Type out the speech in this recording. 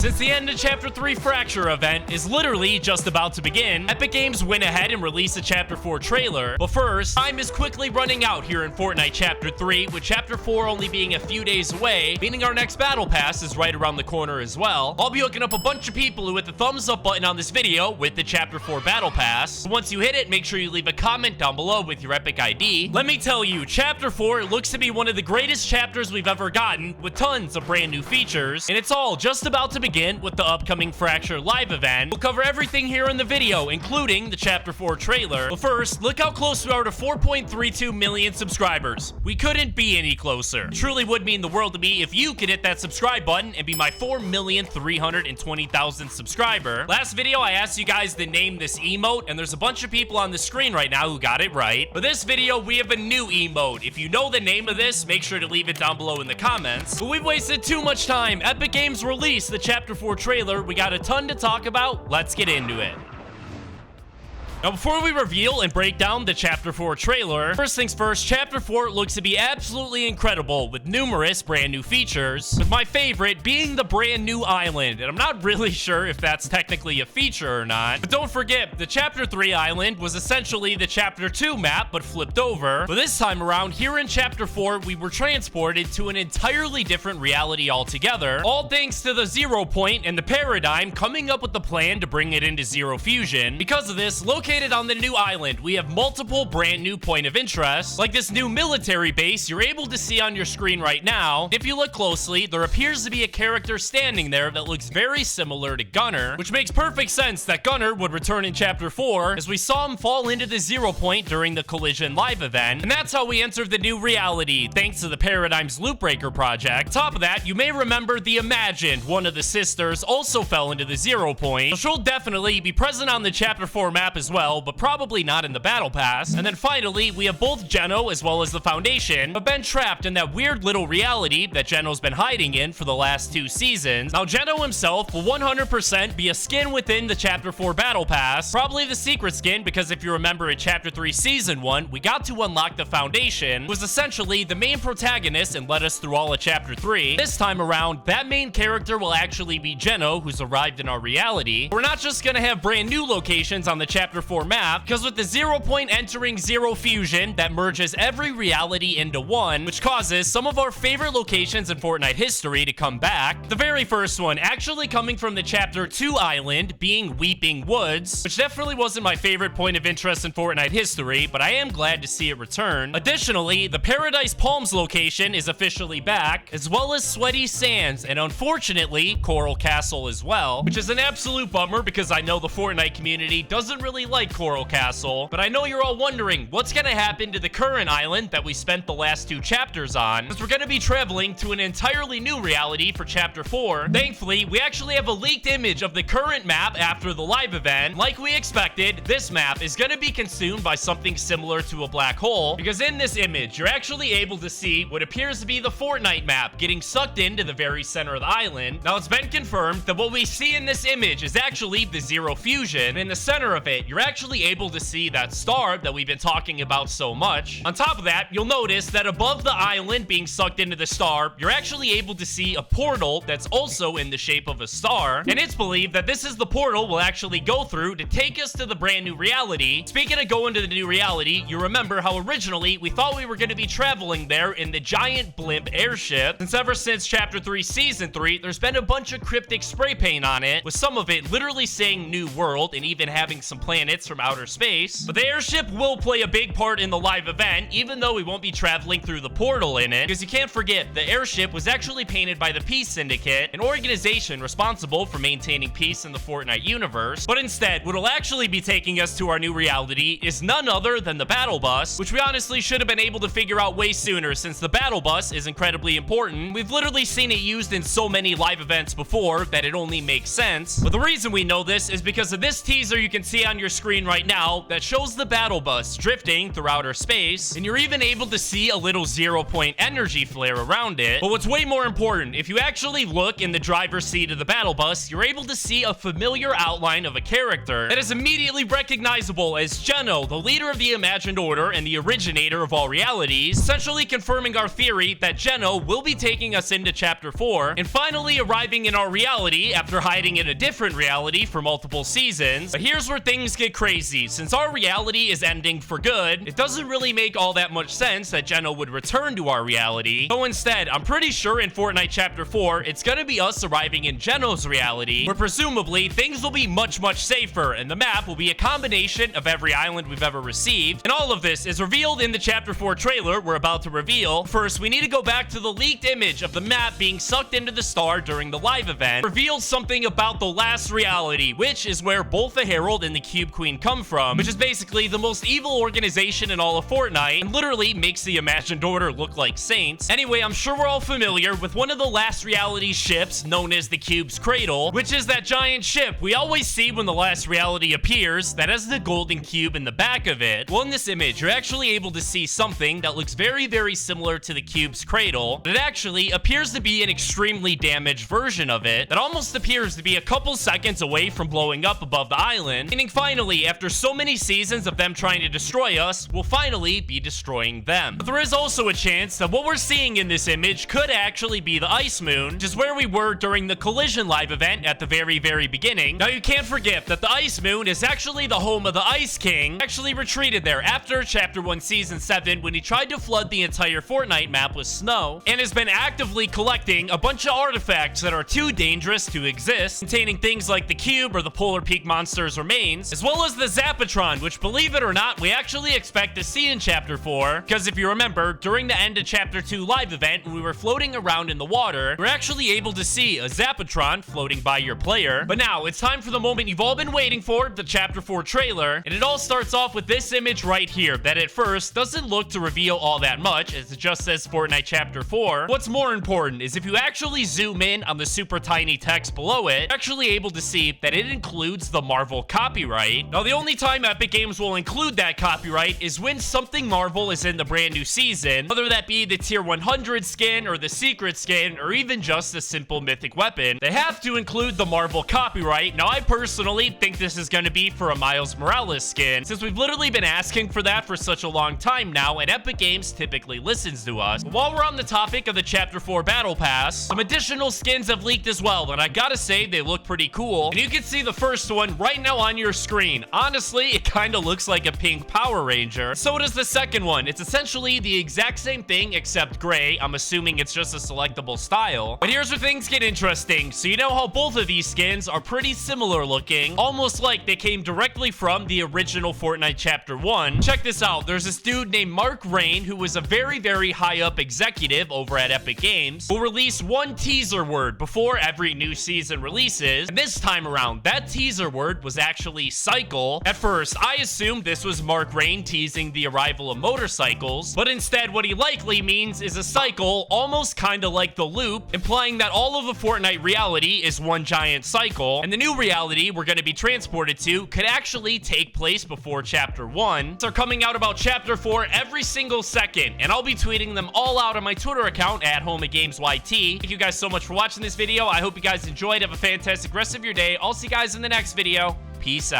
Since the end of Chapter 3 Fracture event is literally just about to begin, Epic Games went ahead and released a Chapter 4 trailer. But first, time is quickly running out here in Fortnite Chapter 3, with Chapter 4 only being a few days away, meaning our next Battle Pass is right around the corner as well. I'll be hooking up a bunch of people who hit the thumbs up button on this video with the Chapter 4 Battle Pass. So once you hit it, make sure you leave a comment down below with your Epic ID. Let me tell you, Chapter 4 looks to be one of the greatest chapters we've ever gotten, with tons of brand new features, and it's all just about to begin with the upcoming Fracture live event. We'll cover everything here in the video, including the Chapter 4 trailer. But first, look how close we are to 4.32 million subscribers. We couldn't be any closer. It truly would mean the world to me if you could hit that subscribe button and be my 4,320,000 subscriber. Last video, I asked you guys to name this emote, and there's a bunch of people on the screen right now who got it right. For this video, we have a new emote. If you know the name of this, make sure to leave it down below in the comments. But we've wasted too much time. Epic Games released the Chapter 4 trailer. We got a ton to talk about. Let's get into it. Now, before we reveal and break down the Chapter 4 trailer, first things first, Chapter 4 looks to be absolutely incredible with numerous brand new features, with my favorite being the brand new island. And I'm not really sure if that's technically a feature or not, but don't forget, the Chapter 3 island was essentially the Chapter 2 map, but flipped over. But this time around, here in Chapter 4, we were transported to an entirely different reality altogether, all thanks to the 0 Point and the Paradigm coming up with the plan to bring it into Zero Fusion. Because of this, located on the new island, we have multiple brand new point of interest, like this new military base you're able to see on your screen right now. If you look closely, there appears to be a character standing there that looks very similar to Gunner, which makes perfect sense that Gunner would return in Chapter 4, as we saw him fall into the 0 Point during the Collision live event, and that's how we entered the new reality, thanks to the Paradigm's Loop Breaker project. On top of that, you may remember the Imagined, one of the sisters, also fell into the 0 Point, so she'll definitely be present on the Chapter 4 map as well, but probably not in the Battle Pass. And then finally, we have both Geno as well as the Foundation, but been trapped in that weird little reality that Geno's been hiding in for the last 2 seasons. Now, Geno himself will 100% be a skin within the Chapter 4 Battle Pass, probably the secret skin, because if you remember in Chapter 3 Season 1, we got to unlock the Foundation, who was essentially the main protagonist and led us through all of Chapter 3. This time around, that main character will actually be Geno, who's arrived in our reality. We're not just gonna have brand new locations on the Chapter 4 map, because with the 0 Point entering Zero Fusion, that merges every reality into one, which causes some of our favorite locations in Fortnite history to come back. The very first one actually coming from the Chapter 2 island, being Weeping Woods, which definitely wasn't my favorite point of interest in Fortnite history, but I am glad to see it return. Additionally, the Paradise Palms location is officially back, as well as Sweaty Sands, and unfortunately, Coral Castle as well, which is an absolute bummer because I know the Fortnite community doesn't really like Coral Castle, but I know you're all wondering what's gonna happen to the current island that we spent the last 2 chapters on, because we're gonna be traveling to an entirely new reality for Chapter 4. Thankfully, we actually have a leaked image of the current map after the live event. Like we expected, this map is gonna be consumed by something similar to a black hole, because in this image, you're actually able to see what appears to be the Fortnite map getting sucked into the very center of the island. Now, it's been confirmed that what we see in this image is actually the Zero Fusion, and in the center of it, you're actually able to see that star that we've been talking about so much. On top of that, you'll notice that above the island being sucked into the star, you're actually able to see a portal that's also in the shape of a star, and it's believed that this is the portal we'll actually go through to take us to the brand new reality. Speaking of going to the new reality, you remember how originally we thought we were going to be traveling there in the giant blimp airship, since ever since Chapter 3 Season 3, there's been a bunch of cryptic spray paint on it, with some of it literally saying New World and even having some planets from outer space. But the airship will play a big part in the live event, even though we won't be traveling through the portal in it, because you can't forget, the airship was actually painted by the Peace Syndicate, an organization responsible for maintaining peace in the Fortnite universe. But instead, what'll actually be taking us to our new reality is none other than the Battle Bus, which we honestly should have been able to figure out way sooner, since the Battle Bus is incredibly important. We've literally seen it used in so many live events before that it only makes sense. But the reason we know this is because of this teaser you can see on your screen right now that shows the battle bus drifting through outer space, and you're even able to see a little 0-point energy flare around it. But what's way more important, if you actually look in the driver's seat of the battle bus, you're able to see a familiar outline of a character that is immediately recognizable as Geno, the leader of the Imagined Order and the originator of all realities, essentially confirming our theory that Geno will be taking us into Chapter 4 and finally arriving in our reality after hiding in a different reality for multiple seasons. But here's where things get crazy. Since our reality is ending for good, it doesn't really make all that much sense that Geno would return to our reality. So instead, I'm pretty sure in Fortnite Chapter 4, it's gonna be us arriving in Geno's reality, where presumably things will be much safer, and the map will be a combination of every island we've ever received. And all of this is revealed in the Chapter 4 trailer we're about to reveal. First, we need to go back to the leaked image of the map being sucked into the star during the live event. It reveals something about the last reality, which is where both the Herald and the Cube Queen come from, which is basically the most evil organization in all of Fortnite, and literally makes the Imagined Order look like saints. Anyway, I'm sure we're all familiar with one of the last reality ships, known as the Cube's Cradle, which is that giant ship we always see when the last reality appears that has the golden cube in the back of it. Well, in this image, you're actually able to see something that looks very similar to the Cube's Cradle, but it actually appears to be an extremely damaged version of it that almost appears to be a couple seconds away from blowing up above the island, meaning finally, after so many seasons of them trying to destroy us, we'll finally be destroying them. But there is also a chance that what we're seeing in this image could actually be the Ice Moon, which is where we were during the Collision live event at the very beginning. Now, you can't forget that the Ice Moon is actually the home of the Ice King. Actually retreated there after Chapter 1 Season 7 when he tried to flood the entire Fortnite map with snow, and has been actively collecting a bunch of artifacts that are too dangerous to exist, containing things like the cube or the Polar Peak Monster's remains, as well as the Zapatron, which, believe it or not, we actually expect to see in Chapter 4, because if you remember, during the end of Chapter 2 live event, when we were floating around in the water, we're actually able to see a Zapatron floating by your player. But now, it's time for the moment you've all been waiting for, the Chapter 4 trailer, and it all starts off with this image right here, that at first doesn't look to reveal all that much, as it just says Fortnite Chapter 4. What's more important is if you actually zoom in on the super tiny text below it, you're actually able to see that it includes the Marvel copyright. Now, the only time Epic Games will include that copyright is when something Marvel is in the brand new season, whether that be the Tier 100 skin or the secret skin or even just a simple mythic weapon. They have to include the Marvel copyright. Now, I personally think this is going to be for a Miles Morales skin, since we've literally been asking for that for such a long time now, and Epic Games typically listens to us. But while we're on the topic of the Chapter 4 Battle Pass, some additional skins have leaked as well, and I gotta say, they look pretty cool. And you can see the first one right now on your screen. Honestly, it kind of looks like a pink Power Ranger. So does the second one. It's essentially the exact same thing except gray. I'm assuming it's just a selectable style. But here's where things get interesting. So you know how both of these skins are pretty similar looking, almost like they came directly from the original Fortnite Chapter 1. Check this out. There's this dude named Mark Rain, who was a very high up executive over at Epic Games, who released one teaser word before every new season releases. And this time around, that teaser word was actually cycle. At first, I assumed this was Mark Rain teasing the arrival of motorcycles, but instead what he likely means is a cycle, almost kind of like the loop, implying that all of the Fortnite reality is one giant cycle, and the new reality we're going to be transported to could actually take place before Chapter 1. They're coming out about Chapter 4 every single second, and I'll be tweeting them all out on my Twitter account at HomeAGamesYT. Thank you guys so much for watching this video. I hope you guys enjoyed. Have a fantastic rest of your day. I'll see you guys in the next video. Peace out.